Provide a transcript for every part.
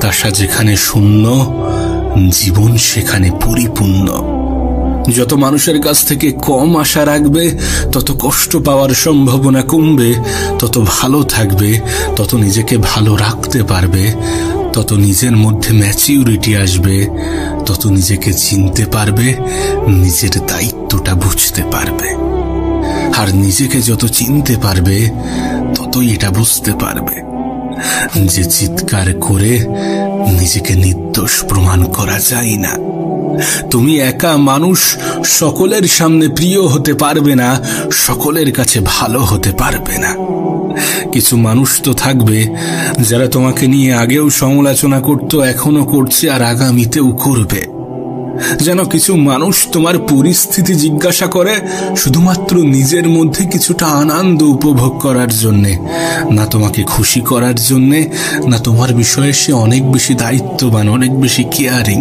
প্রত্যাশা যেখানে শূন্য, জীবন সেখানে পরিপূর্ণ। যত মানুষের কাছ থেকে কম আশা রাখবে, তত কষ্ট পাওয়ার সম্ভাবনা কমবে, তত ভালো থাকবে, তত নিজেকে ভালো রাখতে পারবে, তত নিজের মধ্যে ম্যাচিউরিটি আসবে, তত নিজেকে চিনতে পারবে, নিজের দায়িত্বটা বুঝতে পারবে। আর নিজেকে যত চিনতে পারবে, ততই এটা বুঝতে পারবে যে চিৎকার করে নিজেকে নির্দোষ প্রমাণ করা যায় না। তুমি একা মানুষ, সকলের সামনে প্রিয় হতে পারবে না, সকলের কাছে ভালো হতে পারবে না। কিছু মানুষ তো থাকবে যারা তোমাকে নিয়ে আগেও সমালোচনা করত, এখনো করছে, আর আগামীতেও করবে। যেন কিছু মানুষ তোমার পরিস্থিতি জিজ্ঞাসা করে শুধুমাত্র নিজের মধ্যে কিছুটা আনন্দ উপভোগ করার জন্যে, না তোমাকে খুশি করার জন্যে, না তোমার বিষয়ে সে অনেক বেশি দায়িত্ববান, অনেক বেশি কেয়ারিং।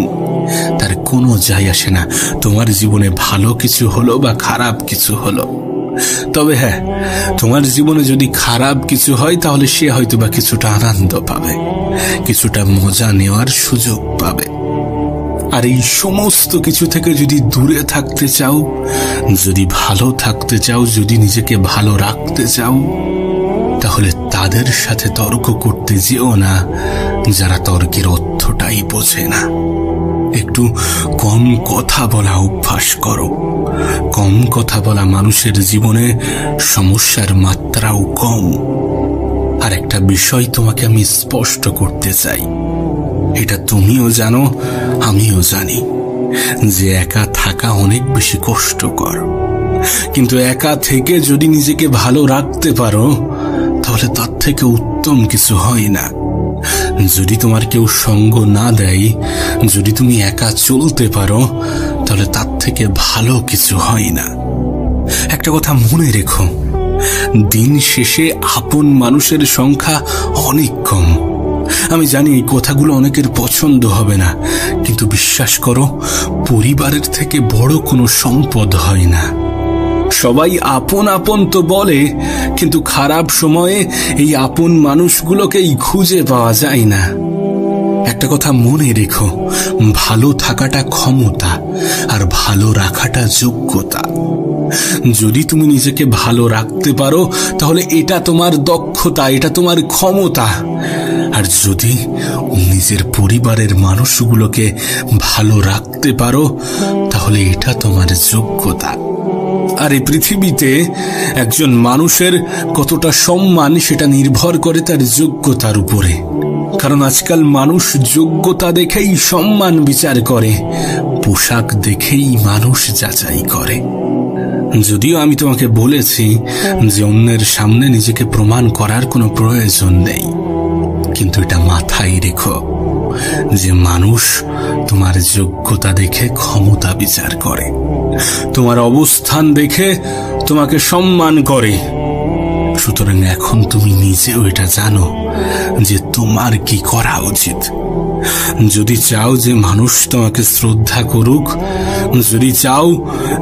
তার কোনো যায় আসে না তোমার জীবনে ভালো কিছু হলো বা খারাপ কিছু হলো। তবে হ্যাঁ, তোমার জীবনে যদি খারাপ কিছু হয়, তাহলে সে হয়তো বা কিছুটা আনন্দ পাবে, কিছুটা মজা নেওয়ার সুযোগ পাবে। আর এই সমস্ত কিছু থেকে যদি দূরে থাকতে চাও, যদি ভালো থাকতে চাও, যদি নিজেকে ভালো রাখতে চাও, তাহলে তাদের সাথে তর্ক করতে যেও না যারা তর্কের অর্থটাই বোঝে না। একটু কম কথা বলা অভ্যাস করো। কম কথা বলা মানুষের জীবনে সমস্যার মাত্রাও কম। আর একটা বিষয় তোমাকে আমি স্পষ্ট করতে চাই, এটা তুমিও জানো, আমিও জানি, যে একা থাকা অনেক বেশি কষ্টকর। কিন্তু একা থেকে যদি নিজেকে ভালো রাখতে পারো, তাহলে তার থেকে উত্তম কিছু হয় না। যদি তোমার কেউ সঙ্গ না দেয়, যদি তুমি একা চলতে পারো, তাহলে তার থেকে ভালো কিছু হয় না। একটা কথা মনে রেখো, দিন শেষে আপন মানুষের সংখ্যা অনেক কম। আমি জানি এই কথাগুলো অনেকের পছন্দ হবে না, কিন্তু বিশ্বাস করো, পরিবারের থেকে বড় কোনো সম্পদ হয় না। সবাই আপন আপন তো বলে, কিন্তু খারাপ সময়ে এই আপন মানুষগুলোকেই খুঁজে পাওয়া যায় না। একটা কথা মনে রেখো, ভালো থাকাটা ক্ষমতা, আর ভালো রাখাটা যোগ্যতা। যদি তুমি নিজেকে ভালো রাখতে পারো, তাহলে এটা তোমার দক্ষতা, এটা তোমার ক্ষমতা। আর যদি নিজের পরিবারের মানুষগুলোকে ভালো রাখতে পারো, তাহলে এটা তোমার যোগ্যতা। আর এই পৃথিবীতে একজন মানুষের কতটা সম্মান, সেটা নির্ভর করে তার যোগ্যতার উপরে। কারণ আজকাল মানুষ যোগ্যতা দেখেই সম্মান বিচার করে, পোশাক দেখেই মানুষ যাচাই করে। যদিও আমি তোমাকে বলেছি যে অন্যের সামনে নিজেকে প্রমাণ করার কোনো প্রয়োজন নেই, কিন্তু এটা মাথায় রেখো যে মানুষ তোমার যোগ্যতা দেখে ক্ষমতা বিচার করে, তোমার অবস্থান দেখে তোমাকে সম্মান করে। সুতরাং এখন তুমি নিজেও এটা জানো যে তোমার কি করা উচিত। যদি চাও যে মানুষ তোমাকে শ্রদ্ধা করুক, যদি চাও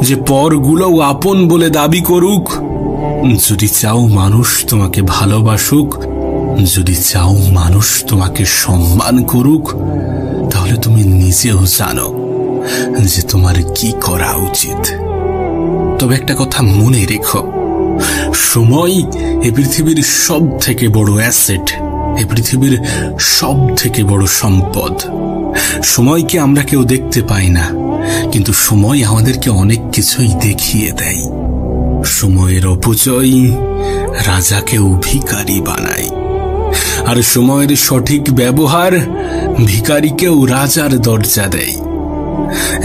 যে পরগুলোও আপন বলে দাবি করুক, যদি চাও মানুষ তোমাকে ভালোবাসুক, যদি চাও মানুষ তোমাকে সম্মান করুক, তাহলে তুমি নিজেও জানো যে তোমার কি করা উচিত। তবে একটা কথা মনে রেখো, সময় এ পৃথিবীর সব থেকে বড় অ্যাসেট, এ পৃথিবীর সব থেকে বড় সম্পদ। সময়কে আমরা কেউ দেখতে পাই না, কিন্তু সময় আমাদেরকে অনেক কিছুই দেখিয়ে দেয়। সময়ের অপচয় রাজাকেও ভিখারি বানায়, আর সময়ের সঠিক ব্যবহার ভিখারিকেও রাজার দরজা দেয়।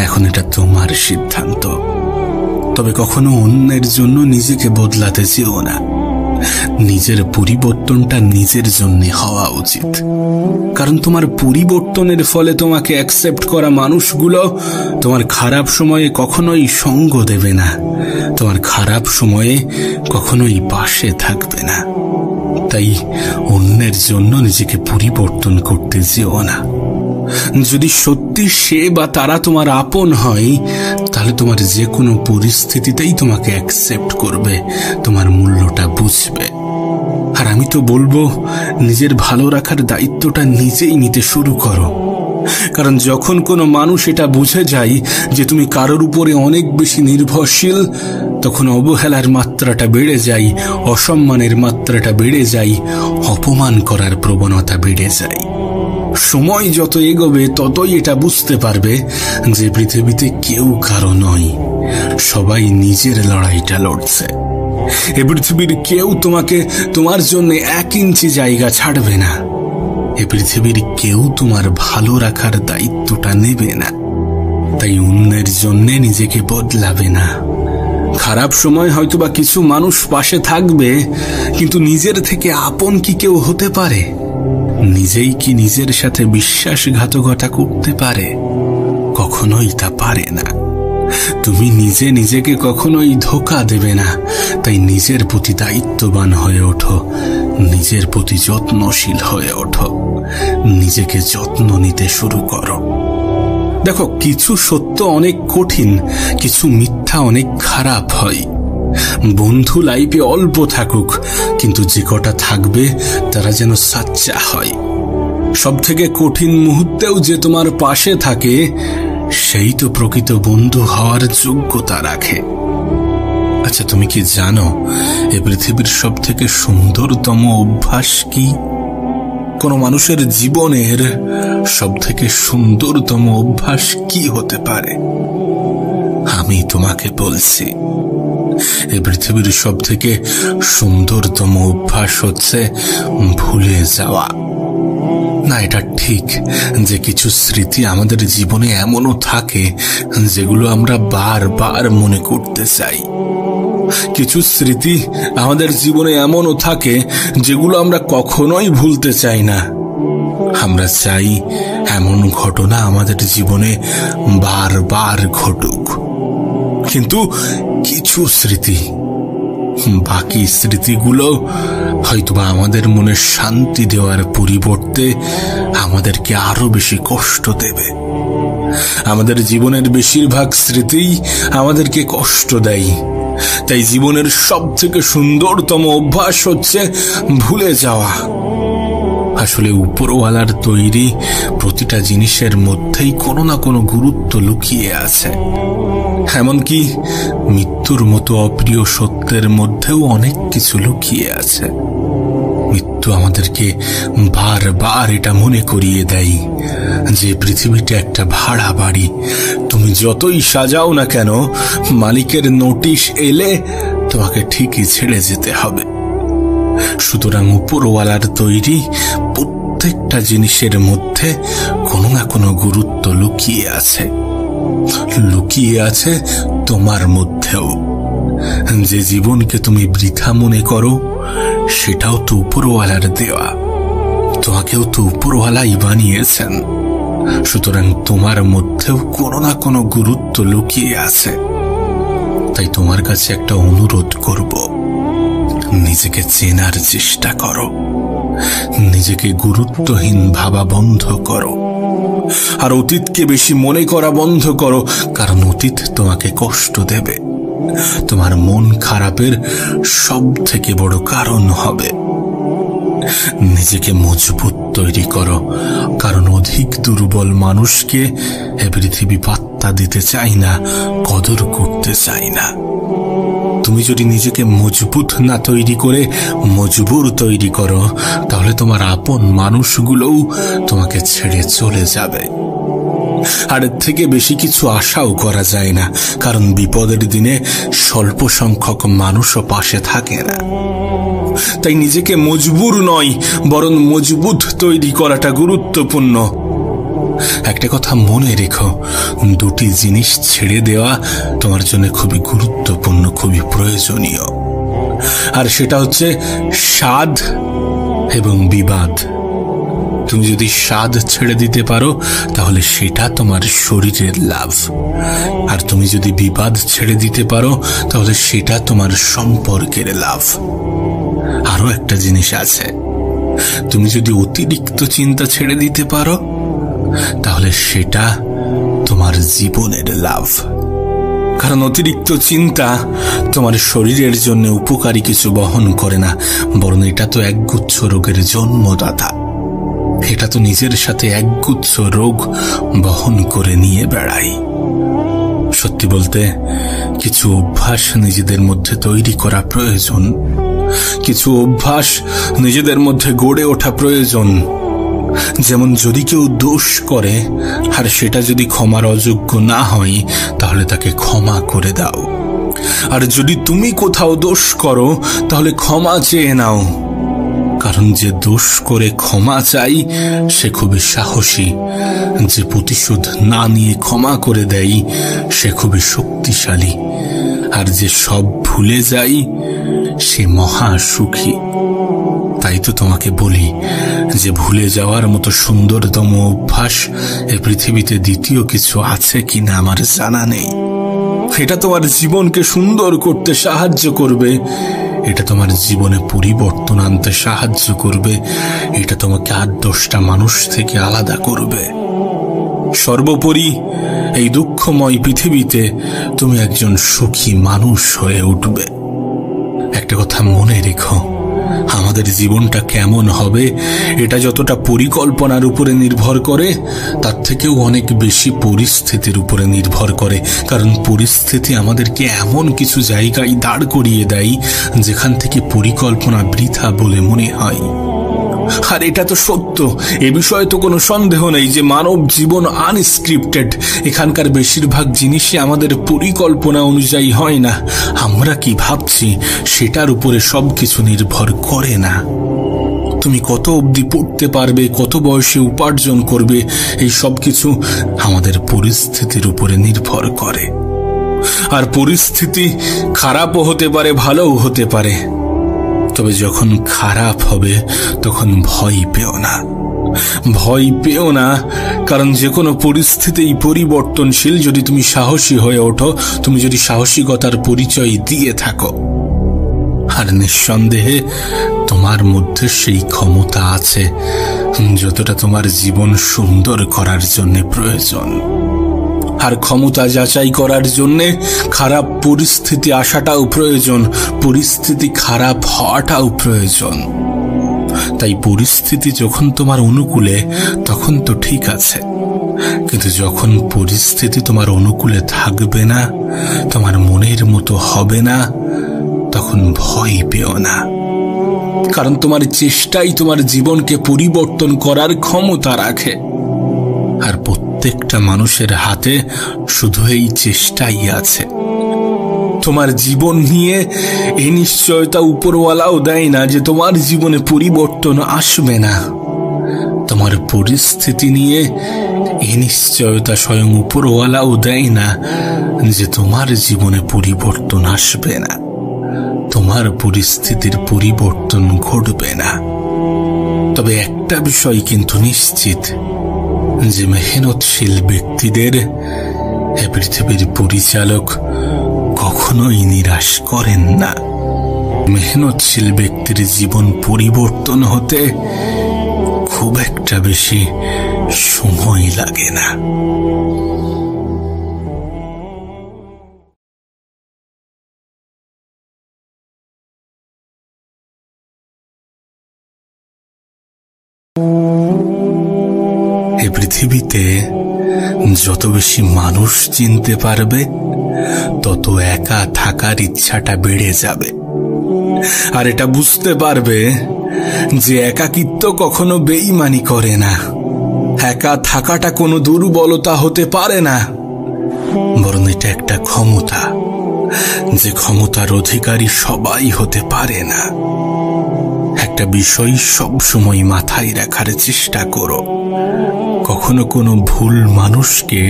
এখন এটা তোমার সিদ্ধান্ত। তবে কখনো অন্যের জন্য নিজেকে বদলাতে চেও না। নিজের পরিবর্তনটা নিজের জন্য হওয়া উচিত, কারণ তোমার পরিবর্তনের ফলে তোমাকে অ্যাকসেপ্ট করা মানুষগুলো তোমার খারাপ সময়ে কখনোই সঙ্গ দেবে না, তোমার খারাপ সময়ে কখনোই পাশে থাকবে না। তাই অন্যের জন্য নিজেকে পরিবর্তন করতে যেও না। যদি সত্যি সে বা তারা তোমার আপন হয়, তাহলে তোমার যে কোনো পরিস্থিতিতেই তোমাকে অ্যাকসেপ্ট করবে, তোমার মূল্যটা বুঝবে। আর আমি তো বলবো, নিজের ভালো রাখার দায়িত্বটা নিজেই নিতে শুরু করো। কারণ যখন কোনো মানুষ এটা বুঝে যায় যে তুমি কারোর উপরে অনেক বেশি নির্ভরশীল, তখন অবহেলার মাত্রাটা বেড়ে যায়, অসম্মানের মাত্রাটা বেড়ে যায়, অপমান করার প্রবণতা বেড়ে যায়। সময় যত এগোবে ততই এটা বুঝতে পারবে যে পৃথিবীতে কেউ কারো নয়, সবাই নিজের লড়াইটা লড়ছে। এ পৃথিবীর কেউ তোমাকে তোমার জন্য 1 ইঞ্চি জায়গা ছাড়বে না। এ পৃথিবীর কেউ তোমার ভালো রাখার দায়িত্বটা নেবে না। তাই অন্যের জন্য নিজেকে বদলাবে না। খারাপ সময় হয়তোবা কিছু মানুষ পাশে থাকবে, কিন্তু নিজের থেকে আপন কি কেউ হতে পারে? নিজেই কি নিজের সাথে বিশ্বাসঘাতকতা করতে পারে? কখনোই তা পারে না। তুমি নিজে নিজেকে কখনোই ধোঁকা দেবে না। তাই নিজের প্রতি দায়িত্ববান হয়ে ওঠো, নিজের প্রতি যত্নশীল হয়ে ওঠো, নিজেকে যত্ন নিতে শুরু করো। দেখো, কিছু সত্য অনেক কঠিন, কিছু মিথ্যা অনেক খারাপ হয়। বন্ধু লাইফে অল্প থাকুক, কিন্তু যে কটা থাকবে তারা যেন সাচ্চা হয়। সব থেকে কঠিন মুহূর্তেও যে তোমার পাশে থাকে, সেই তো প্রকৃত বন্ধু হওয়ার যোগ্যতা রাখে। আচ্ছা, তুমি কি জানো এ পৃথিবীর সব থেকে সুন্দরতম অভ্যাস কি? কোন মানুষের জীবনের সব থেকে সুন্দরতম অভ্যাস কি হতে পারে? আমি তোমাকে বলছি, এ পৃথিবীর সব থেকে সুন্দরতম অভ্যাস হচ্ছে ভুলে যাওয়া। না, এটা ঠিক যে কিছু স্মৃতি আমাদের জীবনে এমনও থাকে যেগুলো আমরা বারবার মনে করতে চাই। কিছু স্মৃতি আমাদের জীবনে এমনও থাকে যেগুলো আমরা কখনোই ভুলতে চাই না। আমরা চাই এমন ঘটনা আমাদের জীবনে বারবার ঘটুক। কিন্তু কিছু স্মৃতি, বাকি স্মৃতিগুলো হয়তোবা আমাদের মনে শান্তি দেওয়ার পরিবর্তে আমাদেরকে আরো বেশি কষ্ট দেবে। আমাদের জীবনের বেশিরভাগ স্মৃতিই আমাদেরকে কষ্ট দেয়। তাই জীবনের সব থেকে সুন্দরতম অভ্যাস হচ্ছে ভুলে যাওয়া। আসলে উপরওয়ালার তৈরি প্রতিটা জিনিসের মধ্যেই কোনো না কোনো গুরুত্ব লুকিয়ে আছে। এমনকি মৃত্যুর মতো অপ্রিয় সত্যের মধ্যেও অনেক কিছু লুকিয়ে আছে। মৃত্যু আমাদেরকে বারবার এটা মনে করিয়ে দেয় যে পৃথিবীটা একটা ভাড়া বাড়ি। তুমি যতই সাজাও না কেন, মালিকের নোটিশ এলে তোমাকে ঠিকই ছেড়ে যেতে হবে। সুতরাং উপরওয়ালার তৈরি প্রত্যেকটা জিনিসের মধ্যে কোনো না কোনো গুরুত্ব লুকিয়ে আছে, লুকিয়ে আছে তোমার মধ্যেও। যে জীবনকে তুমি বৃথা মনে করো, সেটাও তো উপরওয়ালার দেওয়া। তোমাকেও তো উপরওয়ালাই বানিয়েছেন। সুতরাং তোমার মধ্যেও কোনো না কোনো গুরুত্ব লুকিয়ে আছে। তাই তোমার কাছে একটা অনুরোধ করব, নিজেকে চেনার চেষ্টা করো, নিজেকে গুরুত্বহীন ভাবা বন্ধ করো, আর অতীতকে বেশি মনে করা বন্ধ করো। কারণ অতীত তোমাকে কষ্ট দেবে, তোমার মন খারাপের সব থেকে বড় কারণ হবে। নিজেকে মজবুত তৈরি করো, কারণ অধিক দুর্বল মানুষকে এ পৃথিবী পাত্তা দিতে চায় না, কদর করতে চায় না। তুমি যদি নিজেকে মজবুত না তৈরি করে মজবুর তৈরি করো, তাহলে তোমার আপন মানুষগুলোও তোমাকে ছেড়ে চলে যাবে। আর এর থেকে বেশি কিছু আশাও করা যায় না, কারণ বিপদের দিনে স্বল্প সংখ্যক মানুষও পাশে থাকে না। তাই নিজেকে মজবুর নয়, বরং মজবুত তৈরি করাটা গুরুত্বপূর্ণ। একটা কথা মনে রেখো, দুটি জিনিস ছেড়ে দেওয়া তোমার জন্য খুবই গুরুত্বপূর্ণ, খুবই প্রয়োজনীয়। আর সেটা হচ্ছে স্বাদ এবং বিবাদ। তুমি যদি স্বাদ ছেড়ে দিতে পারো, তাহলে সেটা তোমার শরীরের লাভ। আর তুমি যদি বিবাদ ছেড়ে দিতে পারো, তাহলে সেটা তোমার সম্পর্কের লাভ। আরো একটা জিনিস আছে, তুমি যদি অতিরিক্ত চিন্তা ছেড়ে দিতে পারো, তাহলে সেটা তোমার জীবনের লাভ। কারণ অতিরিক্ত চিন্তা তোমার শরীরের জন্য উপকারী কিছু বহন করে না, বরং এটা তো একগুচ্ছ রোগের জন্মদাতা। এটা তো নিজের সাথে একগুচ্ছ রোগ বহন করে নিয়ে বেড়ায়। সত্যি বলতে কিছু অভ্যাস নিজেদের মধ্যে তৈরি করা প্রয়োজন, কিছু অভ্যাস নিজেদের মধ্যে গড়ে ওঠা প্রয়োজন। যেমন যদি কেউ দোষ করে আর সেটা যদি ক্ষমার অযোগ্য না হয়, তাহলে তাকে ক্ষমা করে দাও। আর যদি তুমি কোথাও দোষ করো, তাহলে ক্ষমা চেয়ে নাও। কারণ যে দোষ করে ক্ষমা চাই সে খুবই সাহসী, যে প্রতিশোধ না নিয়ে ক্ষমা করে দেয় সে খুবই শক্তিশালী, আর যে সব ভুলে যায় সে মহা সুখী। তাই তো তোমাকে বলি যে ভুলে যাওয়ার মতো সুন্দরতম অভ্যাস এ পৃথিবীতে দ্বিতীয় কিছু আছে কিনা আমার জানা নেই। এটা তোমার জীবনকে সুন্দর করতে সাহায্য করবে, এটা তোমার জীবনে পরিবর্তন আনতে সাহায্য করবে, এটা তোমাকে 8-10টা মানুষ থেকে আলাদা করবে। সর্বোপরি এই দুঃখময় পৃথিবীতে তুমি একজন সুখী মানুষ হয়ে উঠবে। একটা কথা মনে রেখো, আমাদের জীবনটা কেমন হবে এটা যতটা পরিকল্পনার উপরে নির্ভর করে, তার থেকেও অনেক বেশি পরিস্থিতির উপরে নির্ভর করে। কারণ পরিস্থিতি আমাদেরকে এমন কিছু জায়গায় দাঁড় করিয়ে দেয় যেখান থেকে পরিকল্পনা বৃথা বলে মনে হয়। আর এটা তো সত্য, এ বিষয়ে তো কোনো সন্দেহ নেই যে মানব জীবন আনস্ক্রিপ্টেড। এখানকার বেশিরভাগ জিনিসই আমাদের পরিকল্পনা অনুযায়ী হয় না। আমরা কি ভাবছি সেটার উপরে সবকিছু নির্ভর করে না। তুমি কত অবধি পড়তে পারবে, কত বয়সে উপার্জন করবে, এই সব কিছু আমাদের পরিস্থিতির উপরে নির্ভর করে। আর পরিস্থিতি খারাপও হতে পারে, ভালোও হতে পারে। তবে যখন খারাপ হবে তখন ভয় পেও না, ভয় পেও না। কারণ যে কোনো পরিস্থিতিই পরিবর্তনশীল। যদি তুমি সাহসী হয়ে ওঠো, তুমি যদি সাহসিকতার পরিচয় দিয়ে থাকো, আর নিঃসন্দেহে তোমার মধ্যে সেই ক্ষমতা আছে যতটা তোমার জীবন সুন্দর করার জন্য প্রয়োজন। আর ক্ষমতা যাচাই করার জন্যে খারাপ পরিস্থিতি আসাটাও প্রয়োজন, পরিস্থিতি খারাপ হওয়াটাও প্রয়োজন। তাই পরিস্থিতি যখন তোমার অনুকূলে তখন তো ঠিক আছে, কিন্তু যখন পরিস্থিতি তোমার অনুকূলে থাকবে না, তোমার মনের মতো হবে না, তখন ভয় পেও না। কারণ তোমার চেষ্টাই তোমার জীবনকে পরিবর্তন করার ক্ষমতা রাখে। আর প্রত্যেকটা মানুষের হাতে শুধু এই চেষ্টাই আছে। তোমার জীবন নিয়ে এই নিশ্চয়তা উপরওয়ালাও দেয় না যে তোমার জীবনে পরিবর্তন আসবে না। তোমার পরিস্থিতি নিয়ে এই নিশ্চয়তা স্বয়ং উপরওয়ালাও দেয় না যে তোমার জীবনে পরিবর্তন আসবে না, তোমার পরিস্থিতির পরিবর্তন ঘটবে না। তবে একটা বিষয় কিন্তু নিশ্চিত, যে মেহনতশীল ব্যক্তিদের এ পৃথিবীর পরিচালক কখনোই নিরাশ করেন না। মেহনতশীল ব্যক্তির জীবন পরিবর্তন হতে খুব একটা বেশি সময় লাগে না। এ পৃথিবীতে যত বেশি মানুষ চিনতে পারবে, তত একা থাকার ইচ্ছাটা বেড়ে যাবে। আর এটা বুঝতে পারবে যে একাকিত্ব কখনো বেঈমানি করে না, একা থাকাটা কোনো দুর্বলতা হতে পারে না, বরং এটা একটা ক্ষমতা, যে ক্ষমতার অধিকারী সবাই হতে পারে না। একটা বিষয় সবসময় মাথায় রাখার চেষ্টা করো, কখনো কোনো ভুল মানুষকে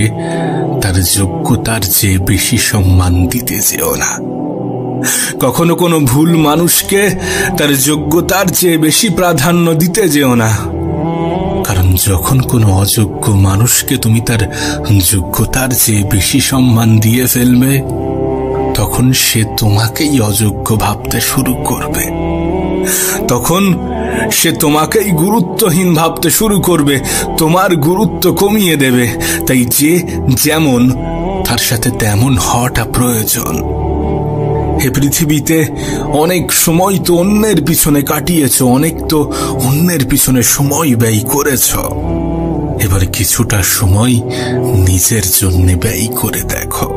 তার যোগ্যতার চেয়ে বেশি সম্মান দিতে যেও না। কখনো কোনো ভুল মানুষকে তার যোগ্যতার চেয়ে বেশি প্রাধান্য দিতে যেও না। কারণ যখন কোনো অযোগ্য মানুষকে তুমি তার যোগ্যতার চেয়ে বেশি সম্মান দিয়ে ফেলবে, তখন সে তোমাকেই অযোগ্য ভাবতে শুরু করবে, তখন সে তোমাকেই গুরুত্বহীন ভাবতে শুরু করবে, তোমার গুরুত্ব কমিয়ে দেবে। তাই যে যেমন তার তোমার সাথে তেমন হওয়াটা প্রয়োজন। এ পৃথিবীতে অনেক সময় তো অন্যের পিছনে কাটিয়েছ, অনেক তো অন্যের পিছনে সময় ব্যয় করেছ। এবার কিছুটা সময় নিজের জন্য ব্যয় করে দেখো,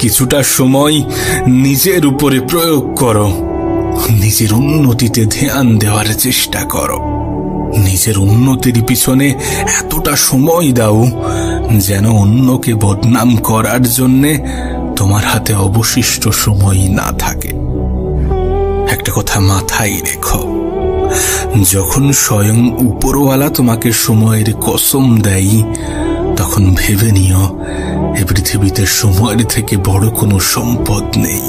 কিছুটা সময় নিজের উপরে প্রয়োগ করো, নিজের উন্নতিতে ধ্যান দেওয়ার চেষ্টা করো। নিজের উন্নতির পিছনে এতটা সময় দাও যেন অন্যকে বদনাম করার জন্যে তোমার হাতে অবশিষ্ট সময় না থাকে। একটা কথা মাথায় রেখো, যখন স্বয়ং উপরওয়ালা তোমাকে সময়ের কসম দেয় তখন ভেবে নিও এ পৃথিবীতে সময়ের থেকে বড় কোনো সম্পদ নেই।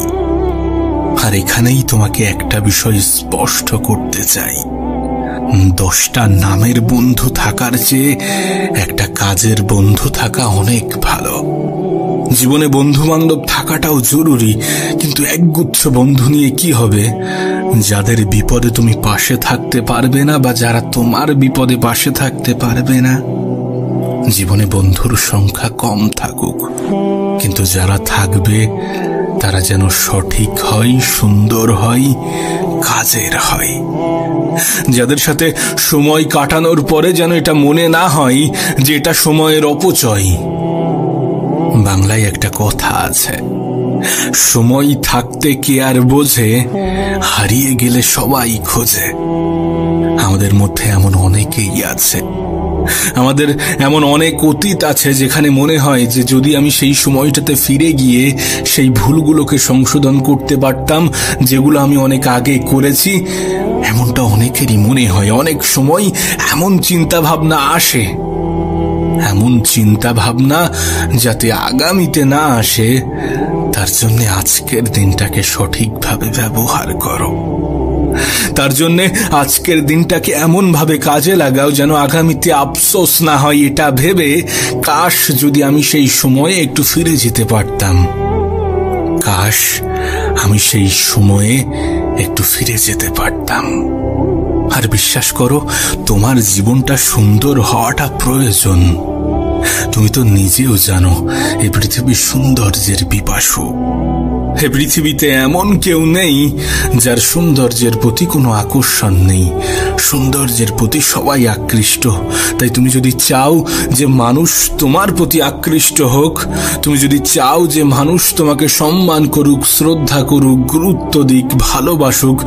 আর এখানেই তোমাকে একটা বিষয় স্পষ্ট করতে চাই, 10টা নামের বন্ধু থাকার চেয়ে একটা কাজের বন্ধু থাকা অনেক ভালো। জীবনে বন্ধু বান্ধব থাকাটাও জরুরি, কিন্তু একগুচ্ছ বন্ধু নিয়ে কি হবে যাদের বিপদে তুমি পাশে থাকতে পারবে না বা যারা তোমার বিপদে পাশে থাকতে পারবে না। জীবনে বন্ধুর সংখ্যা কম থাকুক, কিন্তু যারা থাকবে তারা যেন সঠিক হয়, সুন্দর হয়, কাজের হয়। যাদের সাথে সময় কাটানোর পরে যেন এটা মনে না হয় যে এটা সময়ের অপচয়। বাংলায় একটা কথা আছে, সময় থাকতে কে আর বোঝে, হারিয়ে গেলে সবাই খোঁজে। আমাদের মধ্যে এমন অনেকেই আছে, আমাদের এমন অনেক অতীত আছে যেখানে মনে হয় যে যদি আমি সেই সময়টাতে ফিরে গিয়ে সেই ভুলগুলোকে সংশোধন করতে পারতাম যেগুলো আমি অনেক আগে করেছি। এমনটা অনেকেরই মনে হয়। অনেক সময় এমন চিন্তা ভাবনা আসে, এমন চিন্তা ভাবনা যাতে আগামীতে না আসে তার জন্য আজকের দিনটাকে সঠিকভাবে ব্যবহার করো। তার জন্য আজকের দিনটাকে এমন ভাবে কাজে লাগাও যেন আগামীতে আফসোস না হয় এটা ভেবে, কাশ যদি আমি সেই সময়ে একটু ফিরে যেতে পারতাম, কাশ আমি সেই সময়ে একটু ফিরে যেতে পারতাম। আর বিশ্বাস করো, তোমার জীবনটা সুন্দর হওয়াটা প্রয়োজন। তুমি তো নিজেও জানো এই পৃথিবীর সৌন্দর্যের পিপাসু। এই পৃথিবীতে এমন কেউ নেই যার সৌন্দর্যের প্রতি কোনো আকর্ষণ নেই। সৌন্দর্যের প্রতি সবাই আকৃষ্ট। তাই তুমি যদি চাও যে মানুষ তোমার প্রতি আকৃষ্ট হোক, তুমি যদি চাও যে মানুষ তোমাকে সম্মান করুক, শ্রদ্ধা করুক, গুরুত্ব দিক, ভালোবাসুক,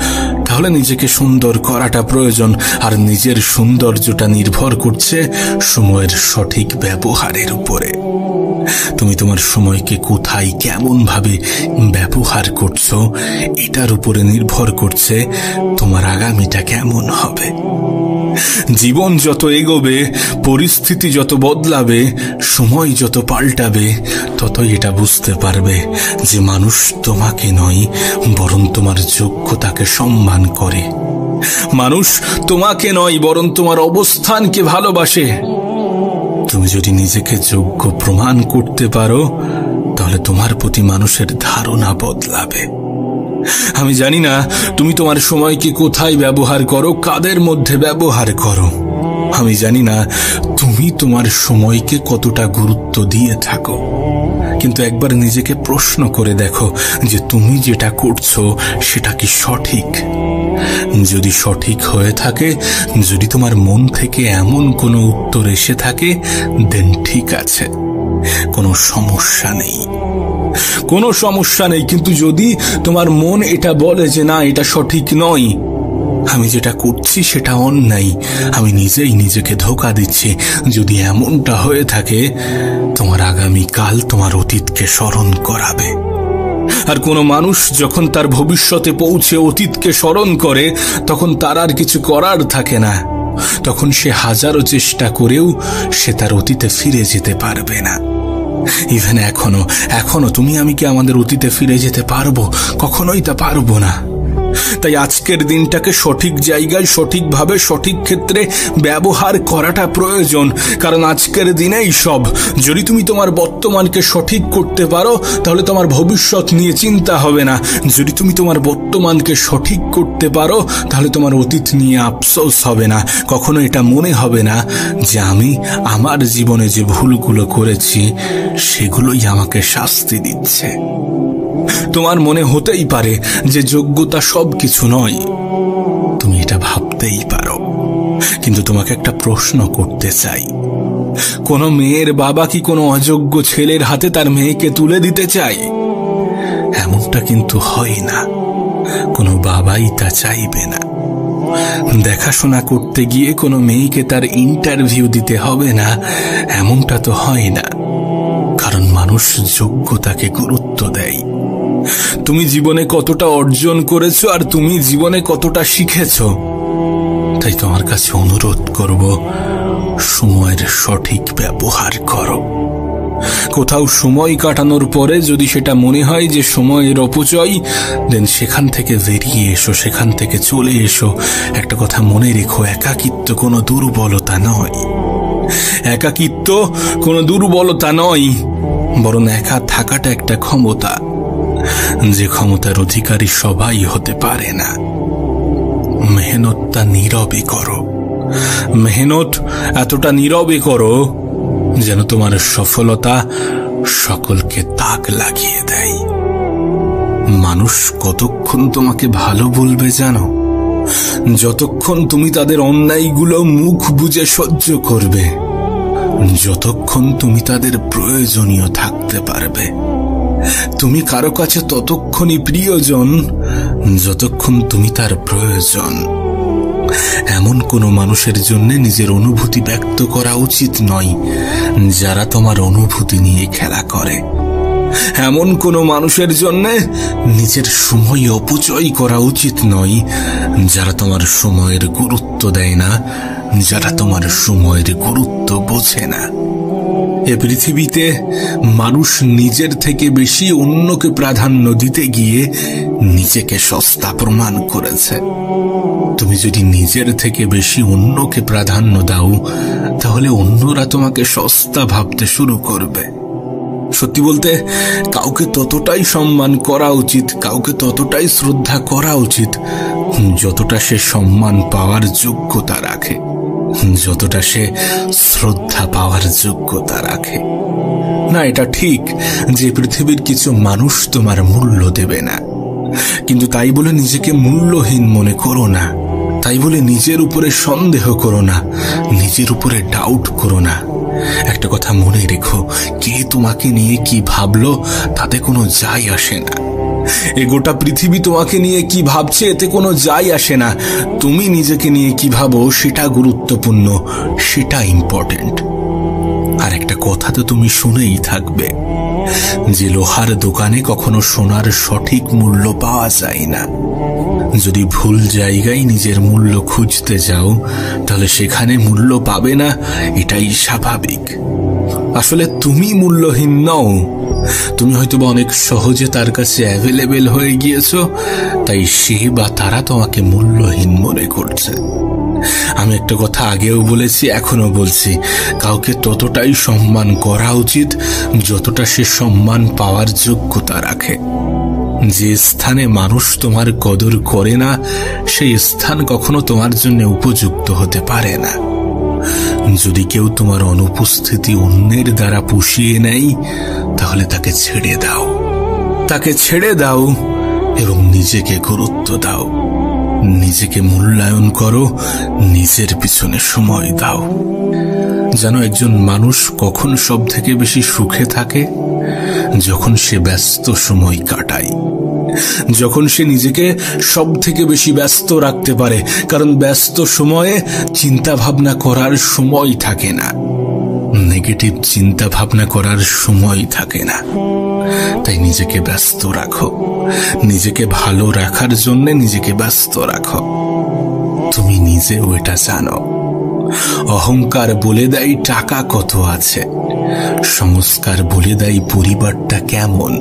তাহলে নিজেকে সুন্দর করাটা প্রয়োজন। আর নিজের সৌন্দর্যটা নির্ভর করছে সময়ের সঠিক ব্যবহারের উপরে। তুমি তোমার সময়কে কোথায় কেমন ভাবে ব্যবহার করছো এটার উপরে নির্ভর করছে তোমার আগামীটা কেমন হবে। জীবন যত এগোবে, পরিস্থিতি যত বদলাবে, সময় যত পাল্টাবে, ততই এটা বুঝতে পারবে যে মানুষ তোমাকে নয় বরং তোমার যোগ্যতাকে সম্মান করে। মানুষ তোমাকে নয় বরং তোমার অবস্থানকে ভালোবাসে। তুমি যদি নিজেকে যোগ্য প্রমাণ করতে পারো তাহলে তোমার প্রতি মানুষের ধারণা বদলাবে। আমি জানি না তুমি তোমার সময়কে কোথায় ব্যবহার করো, কাদের মধ্যে ব্যবহার করো। আমি জানি না তুমি তোমার সময়কে কতটা গুরুত্ব দিয়ে থাকো, কিন্তু একবার নিজেকে প্রশ্ন করে দেখো যে তুমি যেটা করছো সেটা কি সঠিক। যদি সঠিক হয়ে থাকে, যদি তোমার মন থেকে এমন কোনো উত্তর এসে থাকে, দেন ঠিক আছে, কোনো সমস্যা নেই, কোনো সমস্যা নেই। কিন্তু যদি তোমার মন এটা বলে যে না, এটা সঠিক নয়, আমি যেটা করছি সেটা অন্যায়, আমি নিজেই নিজেকে ধোঁকা দিচ্ছি, যদি এমনটা হয়ে থাকে, তোমার আগামীকাল তোমার অতীতকে স্মরণ করাবে। আর কোনো মানুষ যখন তার ভবিষ্যতে পৌঁছে অতীতকে স্মরণ করে, তখন তার আর কিছু করার থাকে না। তখন সে হাজারো চেষ্টা করেও সে তার অতীতে ফিরে যেতে পারবে না। ইভেন এখনো তুমি আমি কি আমাদের অতীতে ফিরে যেতে পারবো? কখনোই তা পারবো না। তাই আজকের দিনটাকে সঠিক জায়গায়, সঠিকভাবে, সঠিক ক্ষেত্রে ব্যবহার করাটা প্রয়োজন। কারণ আজকের দিনেই সব। যদি তুমি তোমার বর্তমানকে সঠিক করতে পারো তাহলে তোমার ভবিষ্যৎ নিয়ে চিন্তা হবে না। যদি তুমি তোমার বর্তমানকে সঠিক করতে পারো তাহলে তোমার অতীত নিয়ে আফসোস হবে না। কখনো এটা মনে হবে না যে আমি আমার জীবনে যে ভুলগুলো করেছি সেগুলোই আমাকে শাস্তি দিচ্ছে। তোমার মনে হতেই পারে যে যোগ্যতা সব কিছু নয়, তুমি এটা ভাবতেই পারো। কিন্তু তোমাকে একটা প্রশ্ন করতে চাই, কোনো মেয়ের বাবা কি কোনো অযোগ্য ছেলের হাতে তার মেয়েকে তুলে দিতে চায়? এমনটা কিন্তু হয় না, কোনো বাবাই তা চাইবে না। দেখাশোনা করতে গিয়ে কোনো মেয়েকে তার ইন্টারভিউ দিতে হবে না, এমনটা তো হয় না। কারণ মানুষ যোগ্যতাকে গুরুত্ব দেয়। তুমি জীবনে কতটা অর্জন করেছো আর তুমি জীবনে কতটা শিখেছো। তাই তোমার কাছে অনুরোধ করব, সময়ের সঠিক ব্যবহার করো। কোথাও সময় কাটানোর পরে যদি সেটা মনে হয় যে সময়ের অপচয়, দেন সেখান থেকে বেরিয়ে এসো, সেখান থেকে চলে এসো। একটা কথা মনে রেখো, একাকিত্ব কোনো দুর্বলতা নয়। একাকিত্ব কোনো দুর্বলতা নয়, বরং একা থাকাটা একটা ক্ষমতা, যে ক্ষমতার অধিকারী সবাই হতে পারে না। মেহনতটা নীরবে করো, মেহনত এতটা নীরবে করো যেন তোমার সফলতা সকলকে তাক লাগিয়ে দেয়। মানুষ কতক্ষণ তোমাকে ভালো বলবে জানো? যতক্ষণ তুমি তাদের অন্যায়গুলো মুখ বুজে সহ্য করবে, যতক্ষণ তুমি তাদের প্রয়োজনীয় থাকতে পারবে। তুমি কারো কাছে ততক্ষণই প্রিয়জন যতক্ষণ তুমি তার প্রয়োজন। এমন কোনো মানুষের জন্য নিজের অনুভূতি ব্যক্ত করা উচিত নয় যারা তোমার অনুভূতি নিয়ে খেলা করে। এমন কোনো মানুষের জন্য নিজের সময় অপচয় করা উচিত নয় যারা তোমার সময়ের গুরুত্ব দেয় না, যারা তোমার সময়ের গুরুত্ব বোঝে না। এ পৃথিবীতে মানুষ নিজের থেকে বেশি অন্যকে প্রাধান্য দিতে গিয়ে নিজেকে সস্তা প্রমাণ করেছে। তুমি যদি নিজের থেকে বেশি অন্যকে প্রাধান্য দাও তাহলে অন্যরা তোমাকে সস্তা ভাবতে শুরু করবে। সত্যি বলতে কাউকে ততটাই সম্মান করা উচিত, কাউকে ততটাই শ্রদ্ধা করা উচিত যতটা সে সম্মান পাওয়ার যোগ্যতা রাখে, যতটা সে শ্রদ্ধা পাওয়ার যোগ্যতা রাখে। না, এটা ঠিক যে পৃথিবীর কিছু মানুষ তোমার মূল্য দেবে না, কিন্তু তাই বলে নিজেকে মূল্যহীন মনে করো না। তাই বলে নিজের উপরে সন্দেহ করো না, নিজের উপরে ডাউট করো না। একটা কথা মনে রেখো, কে তোমাকে নিয়ে কি ভাবলো তাতে কোনো যায় আসে না। এ গোটা পৃথিবী তোমাকে নিয়ে কি ভাবছে এতে কোনো যায় আসে না। তুমি নিজেকে নিয়ে কি ভাবো সেটা গুরুত্বপূর্ণ, সেটা ইম্পর্টেন্ট। আর একটা কথা তো তুমি শুনেই থাকবে যে লোহার দোকানে কখনো সোনার সঠিক মূল্য পাওয়া যায় না। যদি ভুল জায়গায় নিজের মূল্য খুঁজতে যাও তাহলে সেখানে মূল্য পাবে না, এটাই স্বাভাবিক। আসলে তুমি মূল্যহীন নও, তুমি হয়তো অনেক সহজে তার কাছে অ্যাভেলেবেল হয়ে গিয়েছো, তাই সে বা তারা তোমাকে মূল্যহীন মনে করছে। আমি একটা কথা আগেও বলেছি, এখনো বলছি, কাউকে ততটাই সম্মান করা উচিত যতটা সে সম্মান পাওয়ার যোগ্যতা রাখে। যে স্থানে মানুষ তোমার কদর করে না সেই স্থান কখনো তোমার জন্য উপযুক্ত হতে পারে না। যদি কেউ তোমার অনুপস্থিতি অন্যের দ্বারা পুষিয়ে নেয় তাহলে তাকে ছেড়ে দাও, তাকে ছেড়ে দাও এবং নিজেকে গুরুত্ব দাও, নিজেকে মূল্যায়ন করো, নিজের পিছনে সময় দাও। জানো একজন মানুষ কখন সব থেকে বেশি সুখে থাকে? যখন সে ব্যস্ত সময় কাটায়, যখন সে নিজেকে সব থেকে বেশি ব্যস্ত রাখতে পারে। কারণ ব্যস্ত সময়ে চিন্তা ভাবনা করার সময় থাকে না, নেগেটিভ চিন্তা ভাবনা করার সময় থাকে না। তাই নিজেকে ব্যস্ত রাখো, নিজেকে ভালো রাখার জন্য নিজেকে ব্যস্ত রাখো। তুমি নিজেও এটা জানো। অহংকার বলে দেয় টাকা কত আছে, সংস্কার বলে দেয় পরিবারটা কেমন,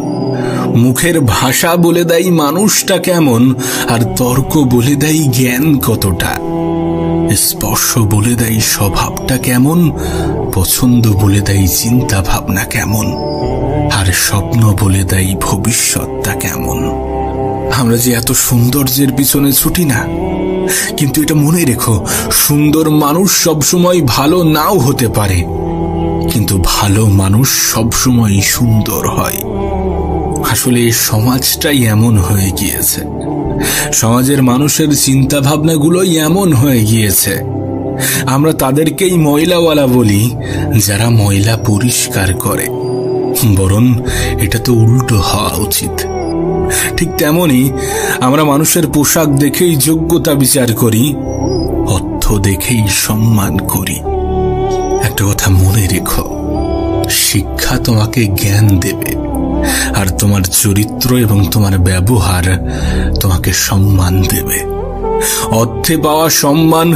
মুখের ভাষা বলে দেয় মানুষটা কেমন, আর তর্ক বলে দেয় জ্ঞান কতটা। স্পর্শ বলে দেয় স্বভাবটা কেমন, পছন্দ বলে দেয় চিন্তা ভাবনা কেমন, আর স্বপ্ন বলে দেয় ভবিষ্যৎটা কেমন। আমরা যে এত সৌন্দর্যের পিছনে ছুটি না, কিন্তু এটা মনে রেখো, সুন্দর মানুষ সবসময় ভালো নাও হতে পারে, কিন্তু ভালো মানুষ সবসময় সুন্দর হয়। আসলে এই সমাজটাই এমন হয়ে গিয়েছে, সমাজের মানুষের চিন্তা ভাবনাগুলোই এমন হয়ে গিয়েছে। আমরা তাদেরকেই ময়লাওয়ালা বলি যারা ময়লা পরিষ্কার করে, বরং এটা তো উল্টো হওয়া উচিত। ঠিক তেমনি আমরা মানুষের পোশাক দেখেই যোগ্যতা বিচার করি, অর্থ দেখেই সম্মান করি। একটা কথা মনে রেখো, শিক্ষা তোমাকে জ্ঞান দেবে, আর তোমার চরিত্র এবং তোমার ব্যবহার তোমাকে সম্মান দেবে। অর্থে পাওয়া সম্মান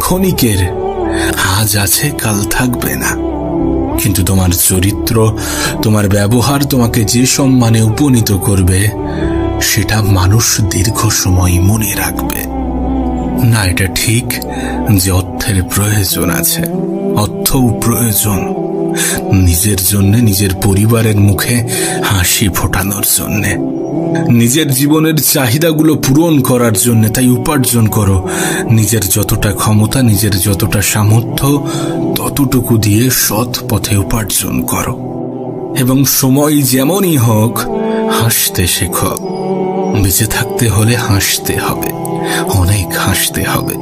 ক্ষণিকের, আজ আছে কাল থাকবে না, কিন্তু তোমার চরিত্র, তোমার ব্যবহার তোমাকে যে সম্মানে উপনীত করবে, সেটা মানুষ দীর্ঘ সময় মনে রাখবে। না, এটা ঠিক যে অর্থের প্রয়োজন আছে, অর্থও প্রয়োজন নিজের জন্য, নিজের পরিবারের মুখে হাসি ফোটানোর জন্য, নিজের জীবনের চাহিদাগুলো পূরণ করার জন্য। তাই উপার্জন করো, নিজের যতটা ক্ষমতা, নিজের যতটা সামর্থ্য, ততটুকু দিয়ে সৎ পথে উপার্জন করো। এবং সময় যেমনই হোক, হাসতে শেখো। বেঁচে থাকতে হলে হাসতে হবে, অনেক হাসতে হবে,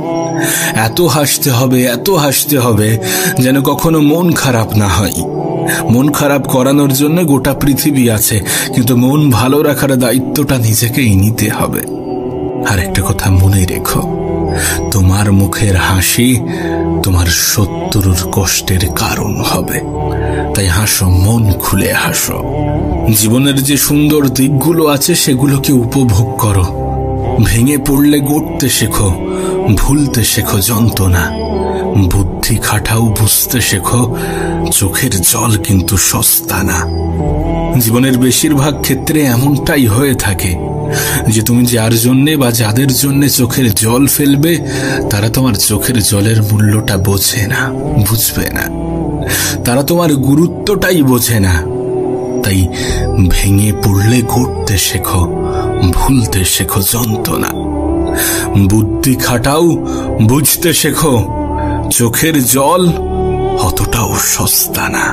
এত হাসতে হবে, এত হাসতে হবে যেন কখনো মন খারাপ না হয়। মন খারাপ করানোর জন্য গোটা পৃথিবী আছে, কিন্তু মন ভালো রাখার দায়িত্বটা নিজেকেই নিতে হবে। আর একটা কথা মনে রেখো, তোমার মুখের হাসি তোমার শত্রুর কষ্টের কারণ হবে। তাই হাসো, মন খুলে হাসো। জীবনের যে সুন্দর দিকগুলো আছে সেগুলোকে উপভোগ করো। ভেঙে পড়লে গড়তে শেখো, ভুলতে শেখো যন্ত্রণা, বুদ্ধি খাটাও, বুঝতে শেখো চোখের জল কিন্তু সস্তা না। জীবনের বেশিরভাগ ক্ষেত্রে এমনটাই হয়ে থাকে যে তুমি যার জন্যে বা যাদের জন্যে চোখের জল ফেলবে, তারা তোমার চোখের জলের মূল্যটা বোঝে না, বুঝবে না, তারা তোমার গুরুত্বটাই বোঝে না। তাই ভেঙে পড়লে গড়তে শেখো, ভুলতে শেখো যন্ত্রণা, বুদ্ধি খাটাও, বুঝতে শেখো চোখের জল অতটাও সস্তা না।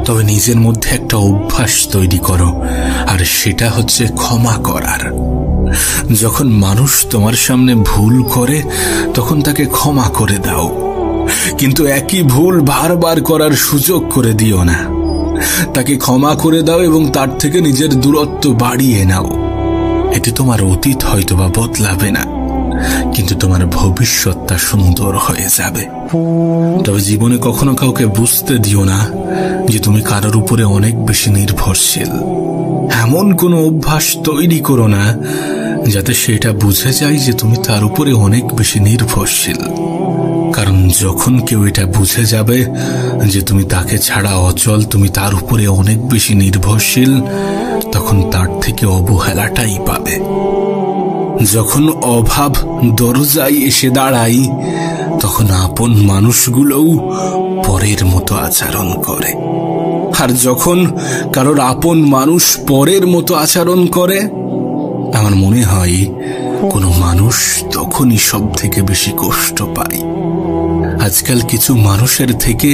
তবে নিজের মধ্যে একটা অভ্যাস তৈরি করো, আর সেটা হচ্ছে ক্ষমা করার। যখন মানুষ তোমার সামনে ভুল করে, তখন তাকে ক্ষমা করে দাও, কিন্তু একই ভুল বারবার করার সুযোগ করে দিও না। তাকে ক্ষমা করে দাও এবং তার থেকে নিজের দূরত্ব বাড়িয়ে নাও। এতে তোমার অতীত হয়তোবা বদলাবে না, কিন্তু তোমার ভবিষ্যৎটা সুন্দর হয়ে যাবে। তবে জীবনে কখনো কাউকে বুঝতে দিও না যে তুমি কারোর উপরে অনেক বেশি নির্ভরশীল। এমন কোনো অভ্যাস তৈরি করো না যাতে সেটা বুঝে যায় যে তুমি তার উপরে অনেক বেশি নির্ভরশীল। কারণ যখন কেউ এটা বুঝে যাবে যে তুমি তাকে ছাড়া অচল, তুমি তার উপরে অনেক বেশি নির্ভরশীল, তখন তার থেকে অবহেলাটাই পাবে। যখন অভাব দরজায় এসে দাঁড়ায়, তখন আপন মানুষগুলোও পরের মতো আচরণ করে। আর যখন কারোর আপন মানুষ পরের মতো আচরণ করে, আমার মনে হয় কোনো মানুষ তখনই সব থেকে বেশি কষ্ট পায়। আজকাল কিছু মানুষের থেকে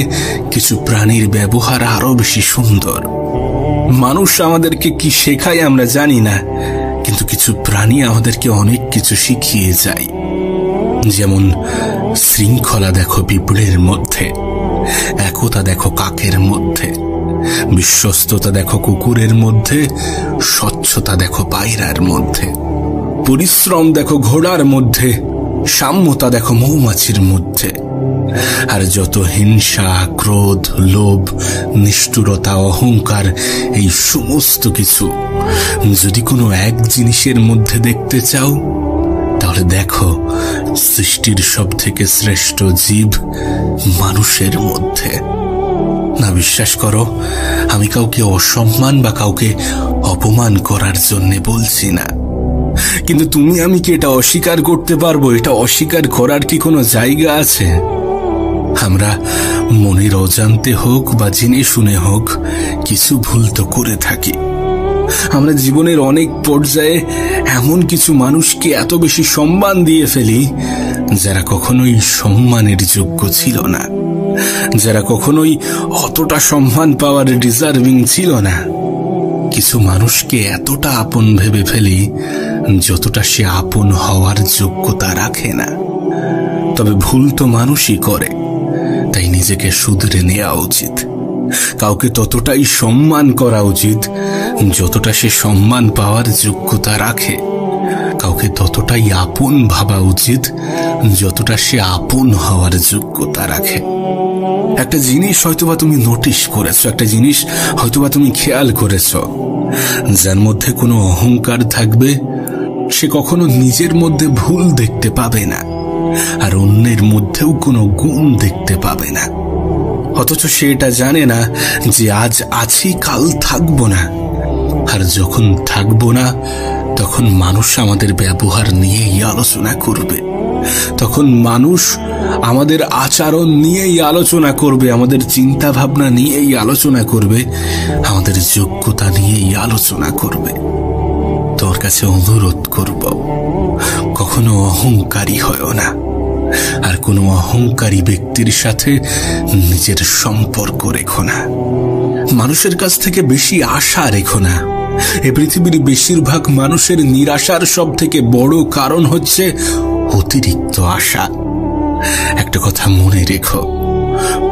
কিছু প্রাণীর ব্যবহার আরো বেশি সুন্দর। মানুষ আমাদেরকে কি শেখায় আমরা জানি না, কিন্তু কিছু প্রাণী আমাদেরকে অনেক কিছু শিখিয়ে যায়। যেমন শৃঙ্খলা দেখো পিঁপড়ের মধ্যে, একতা দেখো কাকের মধ্যে, বিশ্বস্ততা দেখো কুকুরের মধ্যে, স্বচ্ছতা দেখো পায়রার মধ্যে, পরিশ্রম দেখো ঘোড়ার মধ্যে, সাম্যতা দেখো মৌমাছির মধ্যে। আর যত হিংসা, ক্রোধ, লোভ, নিষ্ঠুরতা, অহংকার, এই সমস্ত কিছু যদি কোনো এক জিনিসের মধ্যে দেখতে চাও, তাহলে তাহলে দেখো সৃষ্টির সব থেকে শ্রেষ্ঠ জীব মানুষের মধ্যে। না, বিশ্বাস করো, আমি কাউকে অসম্মান বা কাউকে অপমান করার জন্য বলছি না, কিন্তু তুমি আমি কি এটা অস্বীকার করতে পারবো? এটা অস্বীকার করার কি কোনো জায়গা আছে? আমরা মনের অজান্তে হোক বা জেনে শুনে হোক কিছু ভুল তো করে থাকি। আমরা জীবনের অনেক পর্যায়ে এমন কিছু মানুষকে এত বেশি সম্মান দিয়ে ফেলি যারা কখনোই সম্মানের যোগ্য ছিল না, যারা কখনোই অতটা সম্মান পাওয়ার ডিজার্ভিং ছিল না। কিছু মানুষকে এতটা আপন ভেবে ফেলি যতটা সে আপন হওয়ার যোগ্যতা রাখে না। তবে ভুল তো মানুষই করে, তাই নিজেকে শুধরে নেওয়া উচিত। কাউকে ততটাই সম্মান করা উচিত যতটা সে সম্মান পাওয়ার যোগ্যতা রাখে। কাউকে ততটাই আপন ভাবা উচিত যতটা সে আপন হওয়ার যোগ্যতা রাখে। একটা জিনিস হয়তোবা তুমি নোটিশ করেছো, একটা জিনিস হয়তোবা তুমি খেয়াল করেছো, যার মধ্যে কোনো অহংকার থাকবে সে কখনো নিজের মধ্যে ভুল দেখতে পাবে না, আর অন্যের মধ্যেও কোনো গুণ দেখতে পাবে না। অথচ সে এটা জানে না যে আজ আছি, কাল থাকবো না। আর যখন থাকবো না তখন মানুষ আমাদের ব্যবহার নিয়েই আলোচনা করবে, তখন মানুষ আমাদের আচরণ নিয়েই আলোচনা করবে, আমাদের চিন্তা ভাবনা নিয়েই আলোচনা করবে, আমাদের যোগ্যতা নিয়েই আলোচনা করবে। তোর কাছে অনুরোধ করব, কখনো অহংকারী হয়ো না, আর কোনো অহংকারী ব্যক্তির সাথে নিজের সম্পর্ক রেখো না। মানুষের কাছ থেকে বেশি আশা রেখো না। এই পৃথিবীর বেশিরভাগ মানুষের নিরাশার সব থেকে বড় কারণ হচ্ছে অতিরিক্ত আশা। একটা কথা মনে রেখো,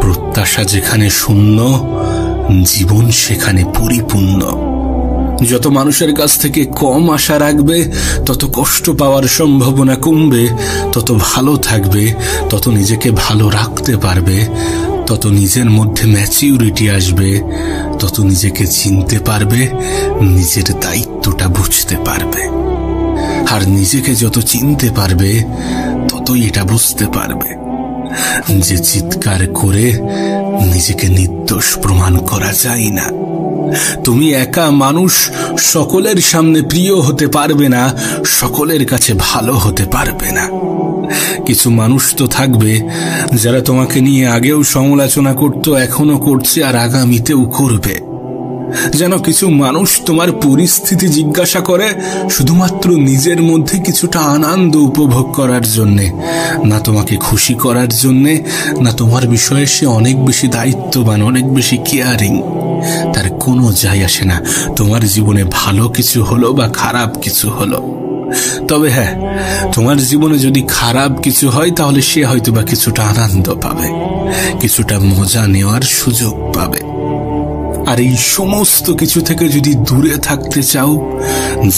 প্রত্যাশা যেখানে শূন্য, জীবন সেখানে পরিপূর্ণ। যত মানুষের কাছ থেকে কম আশা রাখবে তত কষ্ট পাওয়ার সম্ভাবনা কমবে, তত ভালো থাকবে, তত নিজেকে ভালো রাখতে পারবে, তত নিজের মধ্যে ম্যাচিউরিটি আসবে, তত নিজেকে চিনতে পারবে, নিজের দায়িত্বটা বুঝতে পারবে। আর নিজেকে যত চিনতে পারবে ততই এটা বুঝতে পারবে যে চিৎকার করে নিজেকে নির্দোষ প্রমাণ করা যায় না। তুমি একা মানুষ সকলের সামনে প্রিয় হতে পারবে না, সকলের কাছে ভালো হতে পারবে না। কিছু মানুষ তো থাকবে যারা তোমাকে নিয়ে আগেও সমালোচনা করত, এখনো করছে, আর আগামীতেও করবে। যেন কিছু মানুষ তোমার পরিস্থিতি জিজ্ঞাসা করে শুধুমাত্র নিজের মধ্যে কিছুটা আনন্দ উপভোগ করার জন্যে, না তোমাকে খুশি করার জন্যে, না তোমার বিষয়ে সে অনেক বেশি দায়িত্ববান, অনেক বেশি কেয়ারিং। তার কোনো যায় আসে না তোমার জীবনে ভালো কিছু হলো বা খারাপ কিছু হলো। তবে হ্যাঁ, তোমার জীবনে যদি খারাপ কিছু হয় তাহলে সে হয়তো বা কিছুটা আনন্দ পাবে, কিছুটা মজা নেওয়ার সুযোগ পাবে। আর এই সমস্ত কিছু থেকে যদি দূরে থাকতে চাও,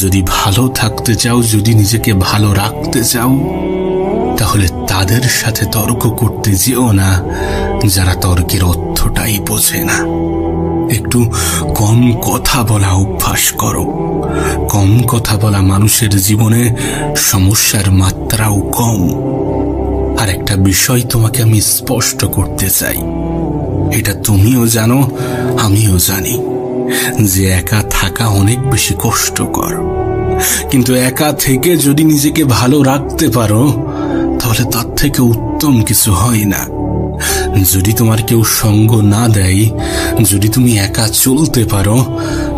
যদি ভালো থাকতে চাও, যদি নিজেকে ভালো রাখতে চাও, তাহলে তাদের সাথে তর্ক করতে যেও না যারা তর্কের অর্থটাই বোঝে না। একটু কম কথা বলা অভ্যাস করো। কম কথা বলা মানুষের জীবনে সমস্যার মাত্রাও কম। আর একটা বিষয় তোমাকে আমি স্পষ্ট করতে চাই, এটা তুমিও জানো, আমিও জানি, যে একা থাকা অনেক বেশি কষ্টকর। কিন্তু একা থেকে যদি নিজেকে ভালো রাখতে পারো তাহলে তার থেকে উত্তম কিছু হয় না। যদি তোমার কেউ সঙ্গ না দেয়, যদি তুমি একা চলতে পারো,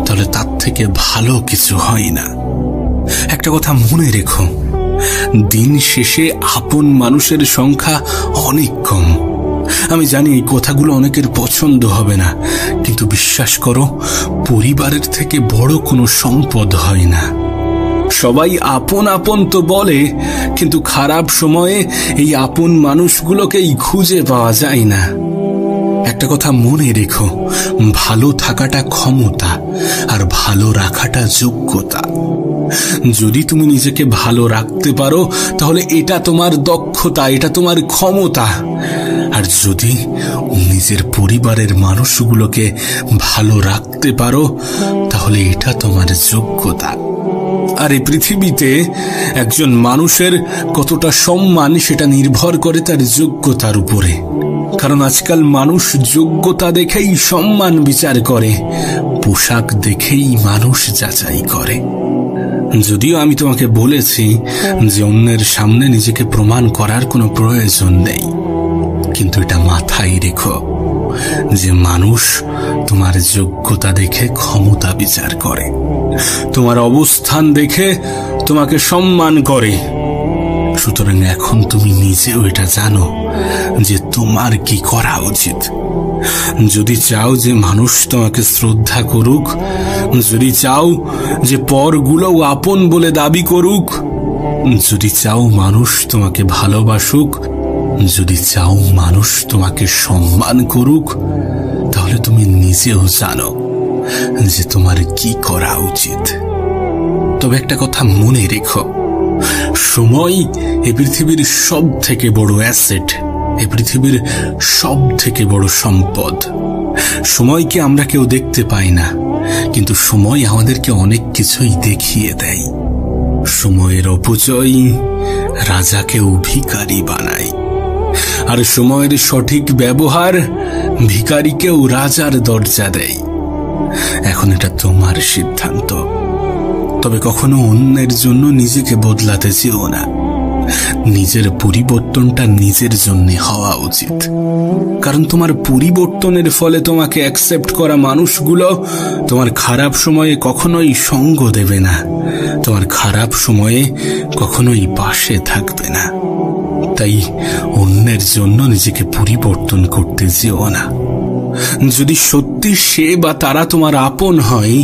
তাহলে তার থেকে ভালো কিছু হয় না। একটা কথা মনে রেখো, দিন শেষে আপন মানুষের সংখ্যা অনেক কম। আমি জানি এই কথাগুলো অনেকের পছন্দ হবে না, কিন্তু বিশ্বাস করো, পরিবারের থেকে বড় কোনো সম্পদ হয় না। সবাই আপন আপন তো বলে, কিন্তু খারাপ সময়ে এই আপন মানুষগুলোকেই খুঁজে পাওয়া যায় না। একটা কথা মনে রেখো, ভালো থাকাটা ক্ষমতা, আর ভালো রাখাটা যোগ্যতা। যদি তুমি নিজেকে ভালো রাখতে পারো তাহলে এটা তোমার দক্ষতা, এটা তোমার ক্ষমতা। আর যদি নিজের পরিবারের মানুষগুলোকে ভালো রাখতে পারো তাহলে এটা তোমার যোগ্যতা। আর এই পৃথিবীতে একজন মানুষের কতটা সম্মান সেটা নির্ভর করে তার যোগ্যতার উপরে। কারণ আজকাল মানুষ যোগ্যতা দেখেই সম্মান বিচার করে, পোশাক দেখেই মানুষ যাচাই করে। যদিও আমি তোমাকে বলেছি যে অন্যের সামনে নিজেকে প্রমাণ করার কোনো প্রয়োজন নেই, কিন্তু এটা মাথায় রেখো যে মানুষ তোমার যোগ্যতা দেখে ক্ষমতা বিচার করে, তোমার অবস্থান দেখে তোমাকে সম্মান করে। সুতরাং এখন তুমি নিজেও এটা জানো যে তোমার কি করা উচিত। যদি চাও যে মানুষ তোমাকে শ্রদ্ধা করুক, যদি চাও যে পরগুলোও আপন বলে দাবি করুক, যদি চাও মানুষ তোমাকে ভালোবাসুক, যদি চাও মানুষ তোমাকে সম্মান করুক, তাহলে তুমি নিজেও জানো যে তোমার কি করা উচিত। তবে একটা কথা মনে রেখো, সময় এই পৃথিবীর সব থেকে বড় অ্যাসেট, এই পৃথিবীর সব থেকে বড় সম্পদ। সময়কে আমরা কেউ দেখতে পাই না, কিন্তু সময় আমাদেরকে অনেক কিছুই দেখিয়ে দেয়। সময়ের অপচয় রাজাকেও ভিখারি বানায়, আর সময়ের সঠিক ব্যবহার ভিখারিকেও রাজার দরজা দেয়। এখন এটা তোমার সিদ্ধান্ত। তবে কখনো অন্যের জন্য নিজেকে বদলাতে চেও না। নিজের পরিবর্তনটা নিজের জন্য হওয়া উচিত, কারণ তোমার পরিবর্তনের ফলে তোমাকে অ্যাকসেপ্ট করা মানুষগুলো তোমার খারাপ সময়ে কখনোই সঙ্গ দেবে না, তোমার খারাপ সময়ে কখনোই পাশে থাকবে না। তাই অন্যের জন্য নিজেকে পরিবর্তন করতে যেও না। যদি সত্যি সে বা তারা তোমার আপন হয়,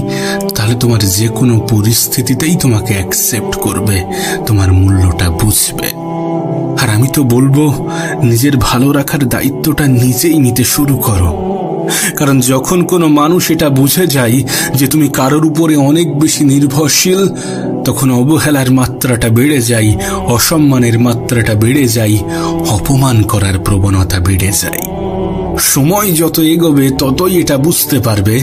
তাহলে তোমার যে কোনো পরিস্থিতিতেই তোমাকে অ্যাকসেপ্ট করবে, তোমার মূল্যটা বুঝবে। আর আমি তো বলবো, নিজের ভালো রাখার দায়িত্বটা নিজেই নিতে শুরু করো। কারণ যখন কোনো মানুষ এটা বুঝে যায় যে তুমি কারোর উপরে অনেক বেশি নির্ভরশীল, তখন অবহেলার মাত্রাটা বেড়ে যায়, অসম্মানের মাত্রাটা বেড়ে যায়, অপমান করার প্রবণতা বেড়ে যায়। সময় যত এগোবে ততই এটা বুঝতে পারবে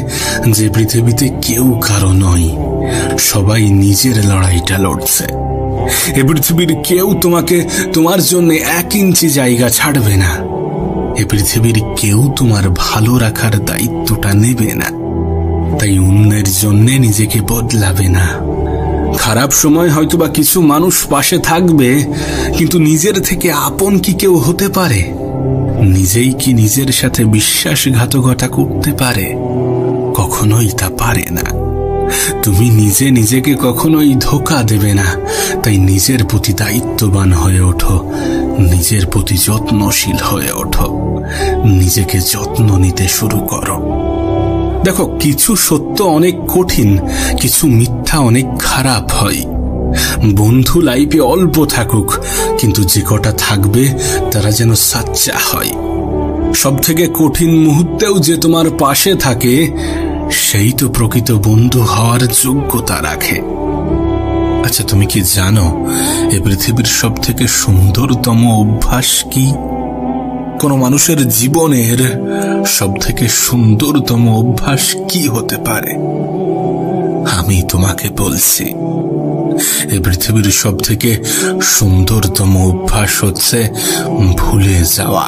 যে পৃথিবীতে কেউ কারো নয়, সবাই নিজের লড়াইটা লড়ছে। এ পৃথিবীর কেউ তোমাকে তোমার জন্য 1 ইঞ্চি জায়গা ছাড়বে না। এ পৃথিবীর কেউ তোমার ভালো রাখার দায়িত্বটা নেবে না। তাই অন্যের জন্য নিজেকে বদলাবে না। খারাপ সময় হয়তোবা কিছু মানুষ পাশে থাকবে, কিন্তু নিজের থেকে আপন কি কেউ হতে পারে? নিজেই কি নিজের সাথে বিশ্বাসঘাতকতা করতে পারে? কখনোই তা পারে না। তুমি নিজে নিজেকে কখনোই ধোঁকা দেবে না। তাই নিজের প্রতি দায়িত্ববান হয়ে ওঠো, নিজের প্রতি যত্নশীল হয়ে ওঠো, নিজেকে যত্ন নিতে শুরু করো। দেখো, কিছু সত্য অনেক কঠিন, কিছু মিথ্যা অনেক খারাপ হয়। বন্ধু লাইফে অল্প থাকুক, কিন্তু যে কটা থাকবে তারা যেন সাচ্চা হয়। সব থেকে কঠিন মুহূর্তেও যে তোমার পাশে থাকে, সেই তো প্রকৃত বন্ধু হওয়ার যোগ্যতা রাখে। আচ্ছা, তুমি কি জানো এই পৃথিবীর সব থেকে সুন্দরতম অভ্যাস কি? কোন মানুষের জীবনের সব থেকে সুন্দরতম অভ্যাস কি হতে পারে? আমি তোমাকে বলছি, এই পৃথিবীর সব থেকে সুন্দরতম অভ্যাস হচ্ছে ভুলে যাওয়া।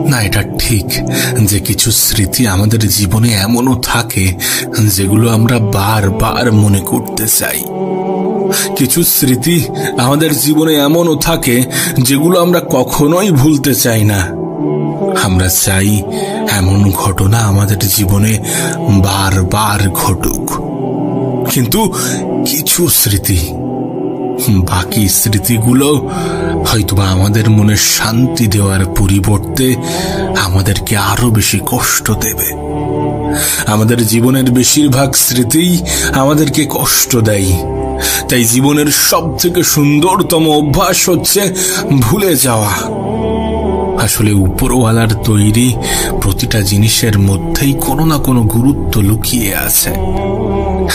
না, এটা ঠিক যে কিছু স্মৃতি আমাদের জীবনে এমনও থাকে যেগুলো আমরা বারবার মনে করতে চাই। কিছু স্মৃতি আমাদের জীবনে এমনও থাকে যেগুলো আমরা কখনোই ভুলতে চাই না। আমরা চাই এমন ঘটনা আমাদের জীবনে বারবার ঘটুক। কিন্তু কিছু স্মৃতি, বাকি স্মৃতিগুলো হয়তোবা আমাদের মনে শান্তি দেওয়ার পরিবর্তে আমাদেরকে আরো বেশি কষ্ট দেবে। আমাদের জীবনের বেশিরভাগ স্মৃতিই আমাদেরকে কষ্ট দেয়। তাই জীবনের সব থেকে সুন্দরতম অভ্যাস হচ্ছে ভুলে যাওয়া। আসলে উপরওয়ালার তৈরি প্রতিটা জিনিসের মধ্যেই কোনো না কোনো গুরুত্ব লুকিয়ে আছে।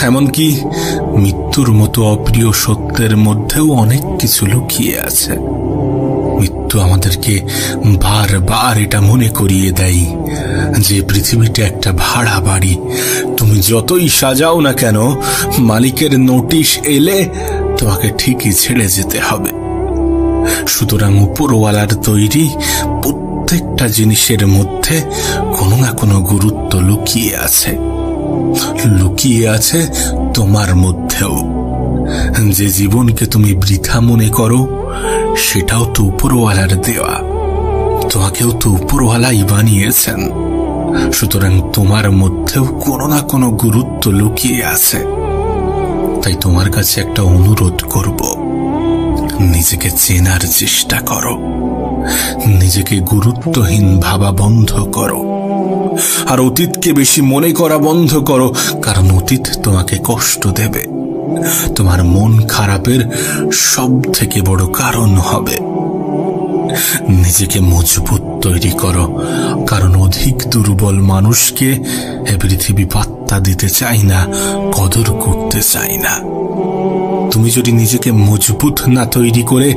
এমনকি মৃত্যুর মতো অপ্রিয় সত্যের মধ্যেও অনেক কিছু লুকিয়ে আছে। মৃত্যু আমাদেরকে বারবার এটা মনে করিয়ে দেয় যে পৃথিবীটা একটা ভাড়া বাড়ি। তুমি যতই সাজাও না কেন, মালিকের নোটিশ এলে তোমাকে ঠিকই ছেড়ে যেতে হবে। সুতরাং উপরওয়ালার তৈরি প্রত্যেকটা জিনিসের মধ্যে কোনো না কোনো গুরুত্ব লুকিয়ে আছে তোমার মধ্যেও। যে জীবনকে তুমি বৃথা মনে করো, সেটাও তো উপরওয়ালার দেওয়া, তোমাকেও তো উপরওয়ালাই বানিয়েছেন। সুতরাং তোমার মধ্যেও কোনো না কোনো গুরুত্ব লুকিয়ে আছে। তাই তোমার কাছে একটা অনুরোধ করব, নিজেকে চেনার চেষ্টা করো, নিজেকে গুরুত্বহীন ভাবা বন্ধ করো, আর অতীতকে বেশি মনে করা বন্ধ করো। কারণ অতীত তোমাকে কষ্ট দেবে, তোমার মন খারাপের সব থেকে বড় কারণ হবে। নিজেকে মজবুত তৈরি করো, কারণ অধিক দুর্বল মানুষকে এ পৃথিবী পাত্তা দিতে চায় না, কদর করতে চায় না। তুমি যদি নিজেকে মজবুত না তৈরি করে